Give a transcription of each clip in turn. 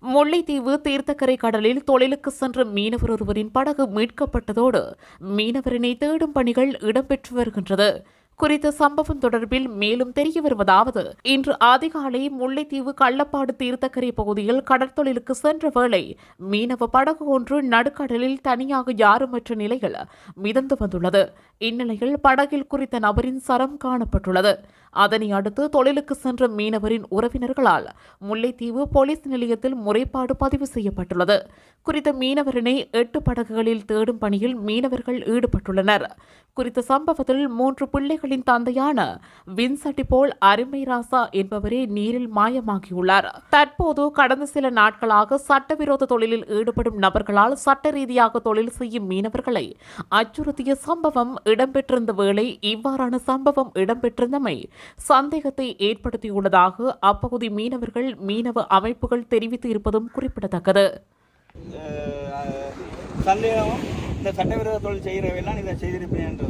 முல்லைத்தீவு தீர்த்தக்கரை கடலில் தொழிலுக்கு சென்ற மீனவர் ஒருவரின் படகு மீட்கப்பட்டதோடு மீனவரினை தேடும் பணிகள் இடம்பெற்று வருகின்றது. குறித்த சம்பவம் தொடர்பில் மேலும் தெரிய வருவதாவது, இன்று அதிகாலை முல்லைத்தீவு கள்ளப்பாடு தீர்த்தக்கரை பகுதியில் கடற்தொழிலுக்கு சென்ற வேளை மீனவ படகு ஒன்று நடுக்கடலில் தனியாக யாருமற்ற நிலையில் மிதந்து வந்துள்ளது. இந்நிலையில் படகில் குறித்த நபரின் சரம் காணப்பட்டுள்ளது. அதனை அடுத்து தொழிலுக்கு சென்ற மீனவரின் உறவினர்களால் முல்லைத்தீவு போலீஸ் நிலையத்தில் முறைப்பாடு பதிவு செய்யப்பட்டுள்ளது. குறித்த மீனவரினை 8 படகுகளில் தேடும் பணியில் மீனவர்கள் ஈடுபட்டுள்ளனர். குறித்த சம்பவத்தில் 3 பிள்ளைகளின் தந்தையான வின்சட்டி போல் அருமை ராசா என்பவரே நீரில் மாயமாகியுள்ளார். தற்போது கடந்த சில நாட்களாக சட்டவிரோத தொழிலில் ஈடுபடும் நபர்களால் சட்ட ரீதியாக தொழில் செய்யும் மீனவர்களை அச்சுறுத்திய சம்பவம் இடம்பெற்றிருந்த வேளை இவ்வாறான சம்பவம் இடம்பெற்றிருந்தமை சந்தேகத்தை ஏற்படுத்தியுள்ளதாக அப்பகுதி மீனவர்கள் மீனவ அமைப்புகள் தெரிவித்து இருப்பதும் குறிப்பிடத்தக்கது. சந்தேகம் இந்த சட்டவிரோத தொழில் செய்கிறவையெல்லாம் இதை செய்திருப்பேன் என்று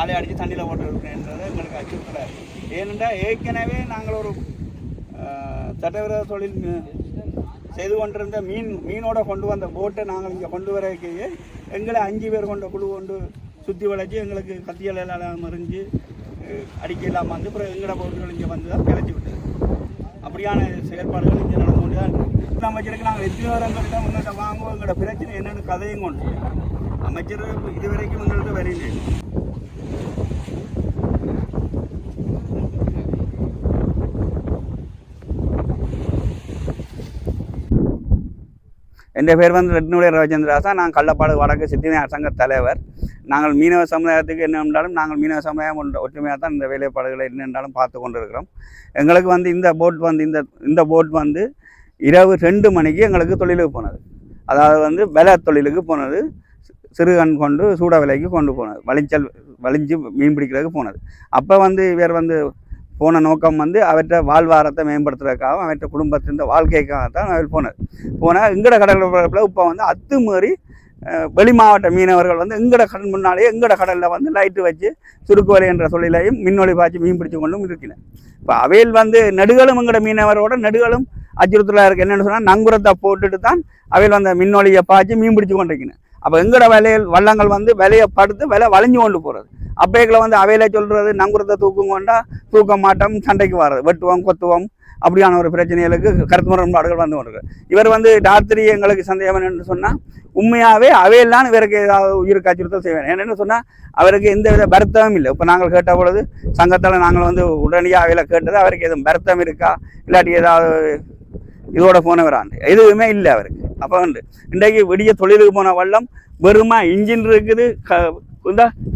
ஆலை அடித்து தண்ணியில் போட்டிருப்பேன்ன்றது எங்களுக்கு அச்சுறுத்தலை. ஏனென்றால் ஏற்கனவே நாங்கள் ஒரு சட்டவிரோத தொழில் செய்து கொண்டிருந்த மீனோட கொண்டு வந்த போட்டை நாங்கள் இங்கே கொண்டு வர வைக்கையே எங்களை 5 பேர் கொண்ட குழு கொண்டு சுற்றி வளைச்சி எங்களுக்கு கத்தியல் எல்லாம் மறிஞ்சு அடிக்க இல்லாமல் வந்து அப்புறம் எங்கட பொருட்கள் இங்கே வந்து தான் கிளச்சி விட்டது. அப்படியான செயற்பாடுகள் இங்கே நடந்து கொண்டு தான் இருக்குது. அமைச்சருக்கு நாங்கள் எத்தனை வரங்கிட்ட முன்னாடி வாங்குவோம், எங்களோட பிரச்சனை என்னென்னு கதையும் கொண்டு அமைச்சர் இதுவரைக்கும் எங்களுக்கு வரையிலே. என் பேர் வந்து ரெட்டினுடைய ரவிச்சந்திராசா. நான் கள்ளப்பாடு வடக்கு சித்தினியார் சங்க தலைவர். நாங்கள் மீனவ சமுதாயத்துக்கு என்ன என்றாலும் நாங்கள் மீனவ சமுதாயம் ஒற்றுமையாக தான் இந்த வேலைப்பாடுகளை என்ன என்றாலும் பார்த்து கொண்டு இருக்கிறோம். எங்களுக்கு வந்து இந்த போட் வந்து இரவு 2 மணிக்கு எங்களுக்கு தொழிலுக்கு போனது. அதாவது வந்து வெலை தொழிலுக்கு போனது, சிறுகண் கொண்டு சூட விலைக்கு கொண்டு போனது, வலிஞ்சு மீன் பிடிக்கிறதுக்கு போனது. அப்போ வந்து இவர் வந்து போன நோக்கம் வந்து அவற்றை வாழ்வாரத்தை மேம்படுத்துறதுக்காகவும் அவற்றை குடும்பத்தின் வாழ்க்கைக்காகத்தான் அவர் போனால் எங்கட கடற்பரப்பில் இப்போ வந்து அத்துமீறி வெளி மாவட்ட மீனவர்கள் வந்து எங்கட கடல் முன்னாலேயே எங்கட கடலில் வந்து லைட்டு வச்சு சுருக்கு வலை என்ற தொழிலையும் மின்னொளி பாய்ச்சி மீன் பிடிச்சு கொண்டும் இருக்கிறேன். இப்போ அவையில் வந்து நெடுகளும் எங்கட மீனவரோட நெடுகளும் அச்சுறுத்தலாக இருக்குது. என்னென்னு சொன்னால் நங்குரத்தை போட்டுட்டு தான் அவையில் அந்த மின்னொலியை பாய்ச்சி மீன் பிடிச்சு கொண்டிருக்கிறேன். அப்போ எங்கட வலையில் வள்ளங்கள் வந்து விலையை படுத்து விலை வளைஞ்சு கொண்டு போகிறது. அப்பைகளை வந்து அவையில சொல்கிறது நங்குரத்தை தூக்கம் கொண்டா தூக்க மாட்டோம், சண்டைக்கு வர்றது, வெட்டுவோம் கொத்துவோம், அப்படியான ஒரு பிரச்சனைகளுக்கு கருத்து முரண்பாடுகள் வந்து கொண்டிருக்கு. இவர் வந்து ராத்திரி எங்களுக்கு சந்தேகம் என்று சொன்னால் உண்மையாகவே அவையெல்லாம் இவருக்கு ஏதாவது உயிருக்கு அச்சுறுத்தல் செய்வேன். என்னென்னு சொன்னால் அவருக்கு எந்த வித வருத்தமும் இல்லை. இப்போ நாங்கள் கேட்ட பொழுது சங்கத்தில் நாங்கள் வந்து உடனடியாக அவையில் கேட்டது அவருக்கு எதுவும் வருத்தம் இருக்கா, இல்லாட்டி ஏதாவது இதோட போனவரான் எதுவுமே இல்லை அவருக்கு. அப்போ வந்து இன்றைக்கு விடிய தொழிலுக்கு போன வள்ளம் வெறுமா இன்ஜின் இருக்குது,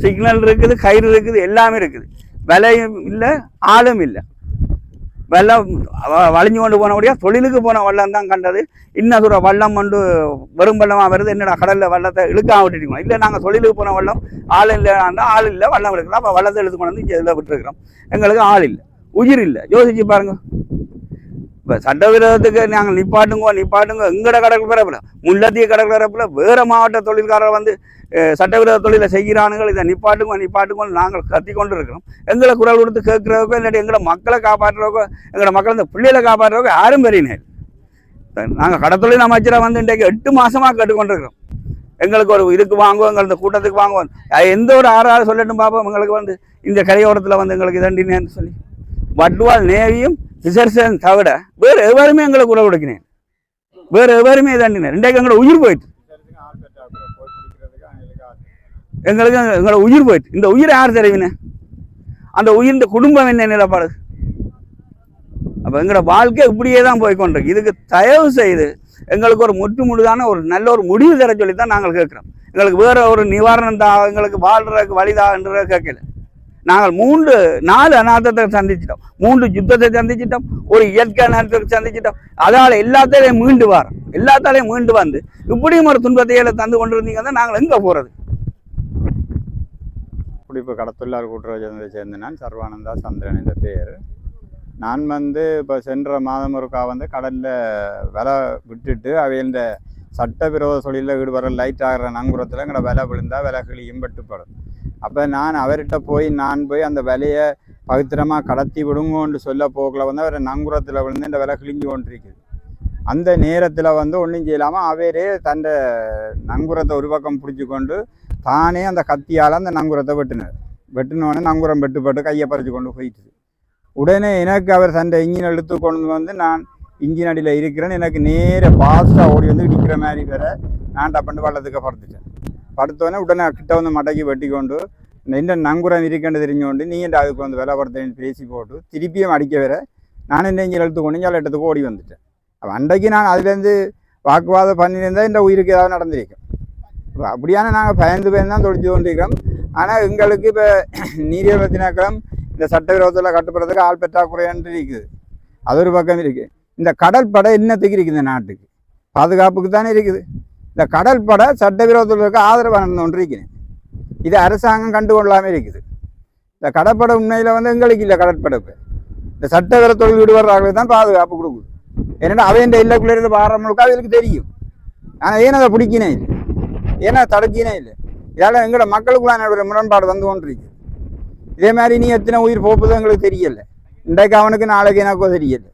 சிக்னல் இருக்குது, கயிறு இருக்குது, எல்லாமே இருக்குது. விலையும் இல்லை, ஆளும் இல்லை. வெள்ளம் வளைஞ்சு கொண்டு போனபடியாக தொழிலுக்கு போன வள்ளம் தான் கண்டது. இன்னும் தூர வள்ளம் கொண்டு வெறும் வெள்ளமாக வருது, என்னடா கடலில் வெள்ளத்தை இழுக்காம விட்டுருக்கோம். இல்லை நாங்கள் தொழிலுக்கு போன வள்ளம் ஆள் இல்லைன்னா ஆள் இல்லை, வள்ளம் எடுக்கலாம். அப்போ வள்ளத்தை எடுத்து கொண்டு வந்து இங்கே இதில் விட்டுருக்கிறோம். எங்களுக்கு ஆள் இல்லை, உயிர் இல்லை. யோசிச்சு பாருங்க. இப்போ சட்டவிரோதத்துக்கு நாங்கள் நிப்பாட்டுங்க எங்கட கடற்கரைப்பில் முல்லைத்தீவு கடற்கரைப்பில் வேறு மாவட்ட தொழில்காரர் வந்து சட்டவிரோத தொழிலை செய்கிறானுங்கள், இதை நிப்பாட்டுங்க நாங்கள் கத்தி கொண்டு இருக்கிறோம். எங்களை குரல் கொடுத்து கேட்குறதுக்கோ இல்லாட்டி எங்களை மக்களை காப்பாற்றுறதுக்கோ எங்களோட மக்களை இந்த பிள்ளைகளை காப்பாற்றுறதுக்கோ யாரும் பெரியனே. நாங்கள் கடத்தொழில் அமைச்சராக வந்து இன்றைக்கு 8 மாதமாக கேட்டுக்கொண்டிருக்கிறோம். எங்களுக்கு ஒரு இதுக்கு வாங்குவோம், எங்கள் இந்த கூட்டத்துக்கு வாங்குவோம், எந்த ஒரு ஆறாவது சொல்லட்டும் பார்ப்போம். எங்களுக்கு வந்து இந்த கரையோரத்தில் வந்து எங்களுக்கு இதண்டினேன்னு சொல்லி வட்டுவால் நேவியும் ரிசர்வேஷன் தவிர வேறு எவருமே எங்களை குரல் கொடுக்கினேன், வேறு எவருமே இதண்டினேன். இன்றைக்கு எங்களோட உயிர் போயிட்டு, எங்களோட உயிர் போயிட்டு. இந்த உயிரை யார் தெரிவினே? அந்த உயிர் இந்த குடும்பம் என்ன நிலப்பாடு? அப்போ எங்களோட வாழ்க்கை இப்படியே தான் போய்கொண்டிருக்கு. இதுக்கு தயவு செய்து எங்களுக்கு ஒரு முழுதான ஒரு நல்ல ஒரு முடிவு தர சொல்லி தான் நாங்கள் கேட்குறோம். எங்களுக்கு வேற ஒரு நிவாரணம் தான், எங்களுக்கு வாழ்றதுக்கு வழிதான்றதை கேட்கல. நாங்கள் 3-4 அநாதத்தை சந்திச்சிட்டோம், 3 யுத்தத்தை சந்திச்சிட்டோம், ஒரு இயற்கை அநாதத்தை சந்திச்சிட்டோம். அதால் எல்லாத்தாலையும் மீண்டு வந்து இப்படியும் ஒரு துன்பத்தையில தந்து கொண்டிருந்தீங்கன்னா நாங்கள் எங்கே போகிறது? இப்போ கடத்தொழிலாளர் கூட்டுறவை சேர்ந்து நான் சர்வானந்தா சந்திரன் இந்த பேர். நான் வந்து இப்போ சென்ற மாதம் ஒருக்கா வந்து கடலில் விலை விட்டுட்டு அவை இந்த சட்டவிரோத தொழிலில் ஈடுபடுற லைட் ஆகிற நங்குரத்தில் எங்களை விலை விழுந்தால் விலை கிளியும் பட்டுப்படும். அப்போ நான் அவர்கிட்ட போய் அந்த விலையை பவித்திரமாக கடத்தி விடுங்கோன்னு சொல்ல போக்கில் வந்து அவர் நங்குரத்தில் விழுந்து இந்த விலை கிழிஞ்சு கொண்டிருக்குது. அந்த நேரத்தில் வந்து ஒன்றும் செய்யலாமல் அவரே தன் நங்குரத்தை ஒரு பக்கம் பிடிச்சி கொண்டு தானே அந்த கத்தியால் அந்த நங்குரத்தை வெட்டினோடனே நங்குரம் வெட்டுப்பட்டு கையை பறித்து கொண்டு போயிட்டு உடனே எனக்கு அவர் தன் இன்ஜின் எடுத்து கொண்டு வந்து நான் இன்ஜின் அடியில் இருக்கிறேன்னு எனக்கு நேர ஃபாஸ்ட்டாக ஓடி வந்து இடிக்கிற மாதிரி வேற நான் டப்பண்டு வள்ளத்துக்கு படுத்துட்டேன். படுத்தோடனே உடனே கிட்ட வந்து மடக்கி வெட்டி கொண்டு என்ன நங்குரம் இருக்கேன்னு தெரிஞ்சோண்டு நீ என்ன அதுக்கு வந்து விலைப்படுத்தேன்னு பேசி போட்டு திருப்பியும் அடிக்க வேற நான் என்ன இன்ஜின் எடுத்து கொண்டு இடத்துக்கு ஓடி வந்துட்டேன். அன்றைக்கு நான் அதுலேருந்து வாக்குவாதம் பண்ணியிருந்தால் இந்த உயிருக்கு ஏதாவது நடந்திருக்கும். இப்போ அப்படியான நாங்கள் பயந்து தான் தொழிச்சு கொண்டிருக்கிறோம். ஆனால் எங்களுக்கு இப்போ நீரியல் திணைக்களம் இந்த சட்டவிரோதத்தில் கட்டுப்படுறதுக்கு ஆள் பற்றாக்குறைன்னு இருக்குது. அது ஒரு பக்கம் இருக்குது. இந்த கடற்படை என்னத்துக்கு இருக்குது? இந்த நாட்டுக்கு பாதுகாப்புக்கு தானே இருக்குது. இந்த கடற்படை சட்டவிரோதத்துக்கு ஆதரவு நடந்து இருக்கிறேன். இது அரசாங்கம் கண்டுகொள்ளாமல் இருக்குது. இந்த கடற்படை உண்மையில் வந்து எங்களுக்கு இல்லை. கடற்படை இந்த சட்டவிரோத தொழில் ஈடுபடுறாங்களுக்கு தான் பாதுகாப்பு கொடுக்குது. ஏன்னா அவையின் இல்லக்குள்ளே இருந்து பாடுற முழுக்க அவங்களுக்கு தெரியும். ஆனால் ஏன் அதை பிடிக்கினே இல்லை, ஏன்னா தடுக்கினே இல்லை. இதால் எங்களோட மக்களுக்குள்ளான ஒரு முரண்பாடு வந்து கொண்டிருக்கு. இதே மாதிரி நீ எத்தனை உயிர் போப்புதோ எங்களுக்கு தெரியல. இன்றைக்கு அவனுக்கு நாளைக்கு எனக்கோ தெரியல.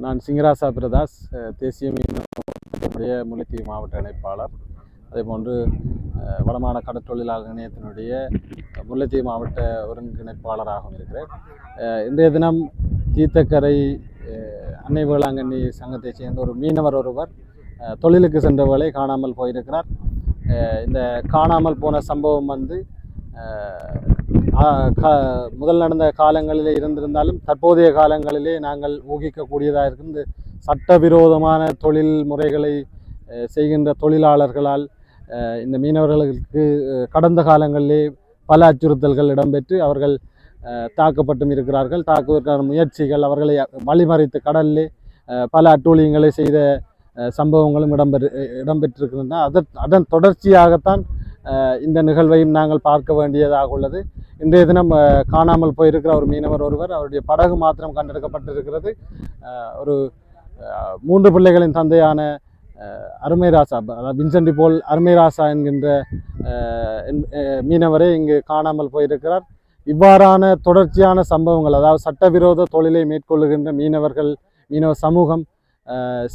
நான் சிங்கராசா பிரதாஸ், தேசிய மீனவர்களுடைய முல்லைத்தீவு மாவட்ட இணைப்பாளர். அதேபோன்று வடமான கடற்றொழிலாளர் இணையத்தினுடைய முல்லைத்தீவு மாவட்ட ஒருங்கிணைப்பாளராகவும் இருக்கிறேன். இன்றைய தினம் தீர்த்தக்கரை அன்னை வேளாங்கண்ணி சங்கத்தை சேர்ந்த ஒரு மீனவர் ஒருவர் தொழிலுக்கு சென்றவர்களை காணாமல் போயிருக்கிறார். இந்த காணாமல் போன சம்பவம் வந்து முதல் நடந்த காலங்களிலே இருந்திருந்தாலும் தற்போதைய காலங்களிலே நாங்கள் ஊகிக்கக்கூடியதாக இருக்கும். இந்த சட்டவிரோதமான தொழில் முறைகளை செய்கின்ற தொழிலாளர்களால் இந்த மீனவர்களுக்கு கடந்த காலங்களிலே பல அச்சுறுத்தல்கள் இடம்பெற்று அவர்கள் தாக்கப்பட்டும் இருக்கிறார்கள். தாக்குவதற்கான முயற்சிகள், அவர்களை வழிமறித்து கடலிலே பல அட்டூழியங்களை செய்த சம்பவங்களும் இடம்பெற்றிருக்கின்றன. அதன் தொடர்ச்சியாகத்தான் இந்த நிகழ்வையும் நாங்கள் பார்க்க வேண்டியதாக உள்ளது. இன்றைய தினம் காணாமல் போயிருக்கிற ஒரு மீனவர் ஒருவர், அவருடைய படகு மாத்திரம் கண்டெடுக்கப்பட்டிருக்கிறது. ஒரு 3 பிள்ளைகளின் தந்தையான அருமைராசா, வின்சென்ட் போல் அருமைராசா என்கின்ற மீனவரே இங்கு காணாமல் போயிருக்கிறார். இவ்வாறான தொடர்ச்சியான சம்பவங்கள், அதாவது சட்டவிரோத தொழிலை மேற்கொள்ளுகின்ற மீனவ சமூகம்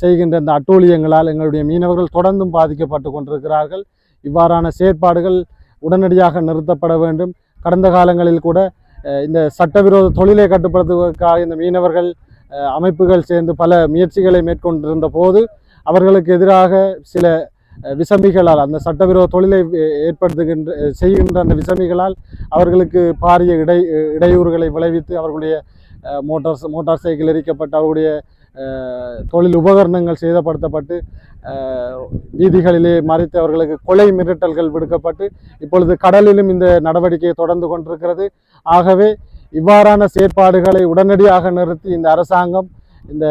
செய்கின்ற இந்த அட்டூழியங்களால் எங்களுடைய மீனவர்கள் தொடர்ந்தும் பாதிக்கப்பட்டு கொண்டிருக்கிறார்கள். இவ்வாறான செயற்பாடுகள் உடனடியாக நிறுத்தப்பட வேண்டும். கடந்த காலங்களில் கூட இந்த சட்டவிரோத தொழிலை கட்டுப்படுத்துவதற்காக இந்த மீனவர்கள் அமைப்புகள் சேர்ந்து பல முயற்சிகளை மேற்கொண்டிருந்த போது அவர்களுக்கு எதிராக சில விசமிகளால், அந்த சட்டவிரோத தொழிலை செய்கின்ற அந்த விசமிகளால் அவர்களுக்கு பாரிய இடையூறுகளை விளைவித்து அவர்களுடைய மோட்டார் சைக்கிள் எரிக்கப்பட்டு அவர்களுடைய தொழில் உபகரணங்கள் சேதப்படுத்தப்பட்டு வீதிகளிலே மறித்து அவர்களுக்கு கொலை மிரட்டல்கள் விடுக்கப்பட்டு இப்பொழுது கடலிலும் இந்த நடவடிக்கை தொடர்ந்து கொண்டிருக்கிறது. ஆகவே இவ்வாறான செயற்பாடுகளை உடனடியாக நிறுத்தி இந்த அரசாங்கம், இந்த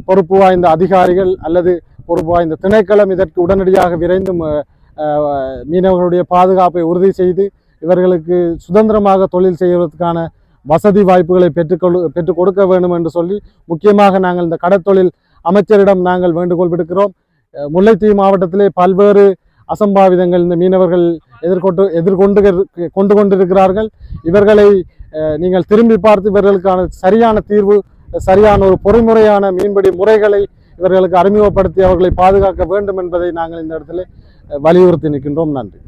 பொறுப்பு வாய்ந்த அதிகாரிகள் அல்லது பொறுப்பு வாய்ந்த திணைக்களம் இதற்கு உடனடியாக விரைந்து மீனவர்களுடைய பாதுகாப்பை உறுதி செய்து இவர்களுக்கு சுதந்திரமாக தொழில் செய்வதற்கான வசதி வாய்ப்புகளை பெற்றுக் கொடுக்க வேண்டும் என்று சொல்லி முக்கியமாக நாங்கள் இந்த கடற்தொழில் அமைச்சரிடம் நாங்கள் வேண்டுகோள் விடுக்கிறோம். முல்லைத்தீவு மாவட்டத்திலே பல்வேறு அசம்பாவிதங்கள் இந்த மீனவர்கள் கொண்டு கொண்டிருக்கிறார்கள். இவர்களை நீங்கள் திரும்பி பார்த்து இவர்களுக்கான சரியான தீர்வு, சரியான ஒரு பொறிமுறையான மீன்பிடி முறைகளை இவர்களுக்கு அறிமுகப்படுத்தி அவர்களை பாதுகாக்க வேண்டும் என்பதை நாங்கள் இந்த இடத்துல வலியுறுத்தி நிற்கின்றோம். நன்றி.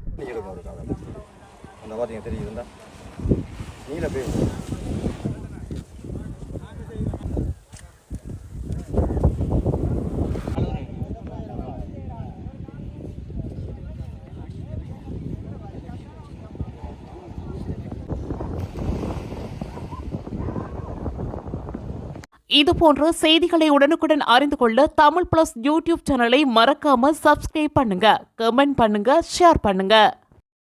இது போன்ற செய்திகளை உடனுக்குடன் அறிந்து கொள்ள தமிழ் பிளஸ் யூடியூப் சேனலை மறக்காம சப்ஸ்கிரைப் பண்ணுங்க, கமெண்ட் பண்ணுங்க, ஷேர் பண்ணுங்க.